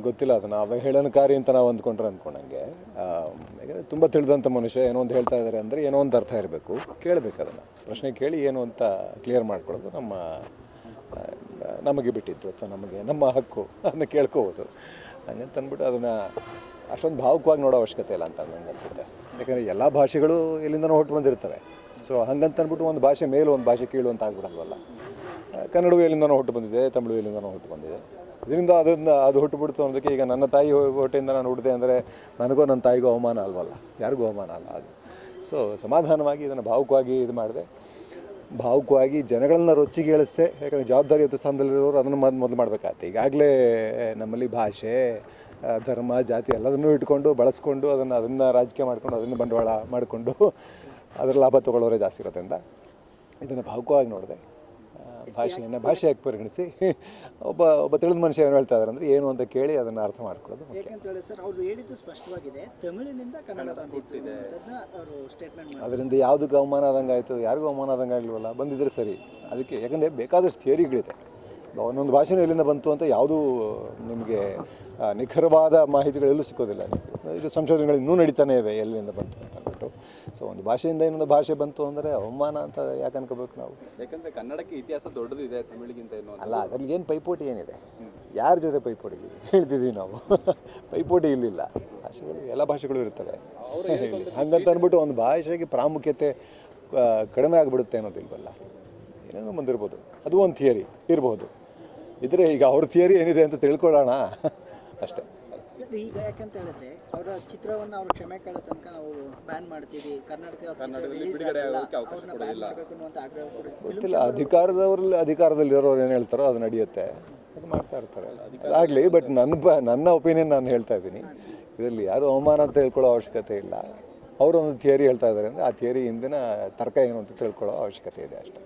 ಗೊತ್ತಿಲ್ಲ ಅದನ್ನು ಅವಹೇಳನಕಾರಿ ಅಂತ ನಾವು ಅಂದ್ಕೊಂಡಂಗೆ ಯಾಕಂದರೆ ತುಂಬ ತಿಳಿದಂಥ ಮನುಷ್ಯ ಏನೋ ಒಂದು ಹೇಳ್ತಾ ಇದ್ದಾರೆ ಅಂದರೆ ಏನೋ ಒಂದು ಅರ್ಥ ಇರಬೇಕು, ಕೇಳಬೇಕು ಅದನ್ನು, ಪ್ರಶ್ನೆ ಕೇಳಿ ಏನು ಅಂತ ಕ್ಲಿಯರ್ ಮಾಡ್ಕೊಳ್ಳೋದು ನಮಗೆ ಬಿಟ್ಟಿತ್ತು ಅಥವಾ ನಮ್ಮ ಹಕ್ಕು, ಅದನ್ನ ಕೇಳ್ಕೋಬೋದು. ಹಂಗಂತ ಅಂದ್ಬಿಟ್ಟು ಅದನ್ನು ಅಷ್ಟೊಂದು ಭಾವುಕವಾಗಿ ನೋಡೋ ಅವಶ್ಯಕತೆ ಇಲ್ಲ ಅಂತ ನನಗೆ ಅನಿಸುತ್ತೆ. ಯಾಕಂದರೆ ಎಲ್ಲ ಭಾಷೆಗಳು ಎಲ್ಲಿಂದನೋ ಹೊಟ್ಟು ಬಂದಿರ್ತವೆ. ಸೊ ಹಂಗಂತ ಅಂದ್ಬಿಟ್ಟು ಒಂದು ಭಾಷೆ ಮೇಲೂ ಒಂದು ಭಾಷೆ ಕೀಳು ಅಂತ ಆಗ್ಬಿಡಲ್ವಲ್ಲ. ಕನ್ನಡವೂ ಎಲ್ಲಿಂದನೋ ಹೊಟ್ಟು ಬಂದಿದೆ, ತಮಿಳು ಎಲ್ಲಿಂದನೋ ಹೊಟ್ಟು ಬಂದಿದೆ. ಇದರಿಂದ ಅದು ಹುಟ್ಟುಬಿಡ್ತು ಅನ್ನೋದಕ್ಕೆ ಈಗ ನನ್ನ ತಾಯಿ ಹೊಟ್ಟೆಯಿಂದ ನಾನು ಹುಟ್ಟಿದೆ ಅಂದರೆ ನನಗೋ ನನ್ನ ತಾಯಿಗೂ ಅವಮಾನ ಅಲ್ವಲ್ಲ, ಯಾರಿಗೂ ಅವಮಾನ ಅಲ್ಲ ಅದು. ಸೊ ಸಮಾಧಾನವಾಗಿ ಇದನ್ನು ಭಾವುಕವಾಗಿ ಇದು ಮಾಡಿದೆ, ಭಾವುಕವಾಗಿ ಜನಗಳನ್ನ ರೊಚ್ಚಿಗೆ ಏಳಿಸ್ದೆ. ಯಾಕಂದರೆ ಜವಾಬ್ದಾರಿಯುತ ಸ್ಥಾನದಲ್ಲಿರೋರು ಅದನ್ನು ಮೊದಲು ಮಾಡಬೇಕಾಗತ್ತೆ. ಈಗಾಗಲೇ ನಮ್ಮಲ್ಲಿ ಭಾಷೆ, ಧರ್ಮ, ಜಾತಿ ಎಲ್ಲದನ್ನೂ ಇಟ್ಕೊಂಡು ಬಳಸ್ಕೊಂಡು ಅದನ್ನು ರಾಜಕೀಯ ಮಾಡ್ಕೊಂಡು ಅದನ್ನು ಬಂಡವಾಳ ಮಾಡಿಕೊಂಡು ಅದರ ಲಾಭ ತೊಗೊಳ್ಳೋರೇ ಜಾಸ್ತಿ ಇರೋದ್ರಿಂದ ಇದನ್ನು ಭಾವುಕವಾಗಿ ನೋಡಿದೆ. ಭಾಷೆಯನ್ನು ಭಾಷೆಯಾಗಿ ಪರಿಗಣಿಸಿ ಒಬ್ಬ ತಿಳಿದ ಮನುಷ್ಯ ಏನು ಹೇಳ್ತಾ ಇದ್ದಾರೆ ಅಂದರೆ ಏನು ಅಂತ ಕೇಳಿ ಅದನ್ನು ಅರ್ಥ ಮಾಡ್ಕೊಳ್ಳೋದು ಮುಖ್ಯ. ಯಾಕಂತೇಳಿ ಸರ್ ಅವರು ಹೇಳಿದ್ದು ಸ್ಪಷ್ಟವಾಗಿದೆ, ತಮಿಳಿನಿಂದ ಕನ್ನಡ ಬಂದಿತ್ತು ಅವರು ಸ್ಟೇಟ್ಮೆಂಟ್ ಮಾಡಿ. ಅದರಿಂದ ಯಾವುದಕ್ಕೆ ಅವಮಾನ ಆದಂಗೆ ಆಯಿತು? ಯಾರಿಗೂ ಅವಮಾನ ಆದಂಗೆ ಆಗಲಿವಲ್ಲ, ಬಂದಿದ್ದರೆ ಸರಿ. ಅದಕ್ಕೆ ಯಾಕಂದರೆ ಬೇಕಾದಷ್ಟು ಥಿಯರಿಗಳಿದೆ. ಒಂದೊಂದು ಭಾಷೆನೂ ಎಲ್ಲಿಂದ ಬಂತು ಅಂತ ಯಾವುದೂ ನಿಮಗೆ ನಿಖರವಾದ ಮಾಹಿತಿಗಳೆಲ್ಲೂ ಸಿಕ್ಕೋದಿಲ್ಲ. ಇದು ಸಂಶೋಧನೆಗಳು ಇನ್ನೂ ನಡೀತಾನೆ ಇವೆ ಎಲ್ಲಿಂದ ಬಂತು ಅಂತ ಅಂದ್ಬಿಟ್ಟು. ಸೊ ಒಂದು ಭಾಷೆಯಿಂದ ಇನ್ನೊಂದು ಭಾಷೆ ಬಂತು ಅಂದರೆ ಅವಮಾನ ಅಂತ ಯಾಕೆ ಅನ್ಕೋಬೇಕು ನಾವು? ಯಾಕಂದರೆ ಕನ್ನಡಕ್ಕೆ ಇತಿಹಾಸ ದೊಡ್ಡದಿದೆ ತಮಿಳಿಗಿಂತ ಏನೋ ಅಲ್ಲ. ಅದರಲ್ಲಿ ಏನು ಪೈಪೋಟಿ ಏನಿದೆ? ಯಾರ ಜೊತೆ ಪೈಪೋಟಿ ಹೇಳ್ತಿದ್ವಿ ನಾವು? ಪೈಪೋಟಿ ಇಲ್ಲಿಲ್ಲ. ಭಾಷೆಗಳು ಎಲ್ಲ ಭಾಷೆಗಳು ಇರ್ತವೆ. ಹಂಗಂತ ಅಂದ್ಬಿಟ್ಟು ಒಂದು ಭಾಷೆಗೆ ಪ್ರಾಮುಖ್ಯತೆ ಕಡಿಮೆ ಆಗಿಬಿಡುತ್ತೆ ಅನ್ನೋದಿಲ್ವಲ್ಲ. ಏನೇನೋ ಬಂದಿರ್ಬೋದು, ಅದು ಒಂದು ಥಿಯರಿ ಇರ್ಬೋದು. ಇದ್ರೆ ಈಗ ಅವ್ರ ಥಿಯರಿ ಏನಿದೆ ಅಂತ ತಿಳ್ಕೊಳ್ಳೋಣ ಅಷ್ಟೇ. ಸರ್ ಈಗ ಯಾಕಂತ ಹೇಳಿದ್ರೆ ಅವರ ಚಿತ್ರವನ್ನು ಅವರು ಕ್ಷಮೆ ಕೇಳೋ ತನಕ ನಾವು ಬ್ಯಾನ್ ಮಾಡ್ತೀವಿ, ಕರ್ನಾಟಕದಲ್ಲಿ ಬಿಡುಗಡೆ ಆಗೋಕ್ಕೆ ಅವಕಾಶ ಕೊಡೋದಿಲ್ಲ ಅನ್ನುವಂಥ ಆಗ್ರಹ ಗೊತ್ತಿಲ್ಲ. ಅಧಿಕಾರದಲ್ಲಿರೋರು ಏನು ಹೇಳ್ತಾರೋ ಅದು ನಡೆಯುತ್ತೆ, ಅದು ಮಾಡ್ತಾ ಇರ್ತಾರೆ. ಅದಾಗಲಿ. ಬಟ್ ನನ್ನ ಒಪಿನಿಯನ್ ನಾನು ಹೇಳ್ತಾ ಇದ್ದೀನಿ. ಇದರಲ್ಲಿ ಯಾರು ಅವಮಾನ ಅಂತ ತಿಳ್ಕೊಳ್ಳೋ ಅವಶ್ಯಕತೆ ಇಲ್ಲ. ಅವರೊಂದು ಥಿಯರಿ ಹೇಳ್ತಾ ಇದ್ದಾರೆ ಅಂದರೆ ಆ ಥಿಯರಿ ಹಿಂದಿನ ತರ್ಕ ಏನು ಅಂತ ತಿಳ್ಕೊಳ್ಳೋ ಅವಶ್ಯಕತೆ ಇದೆ ಅಷ್ಟೇ.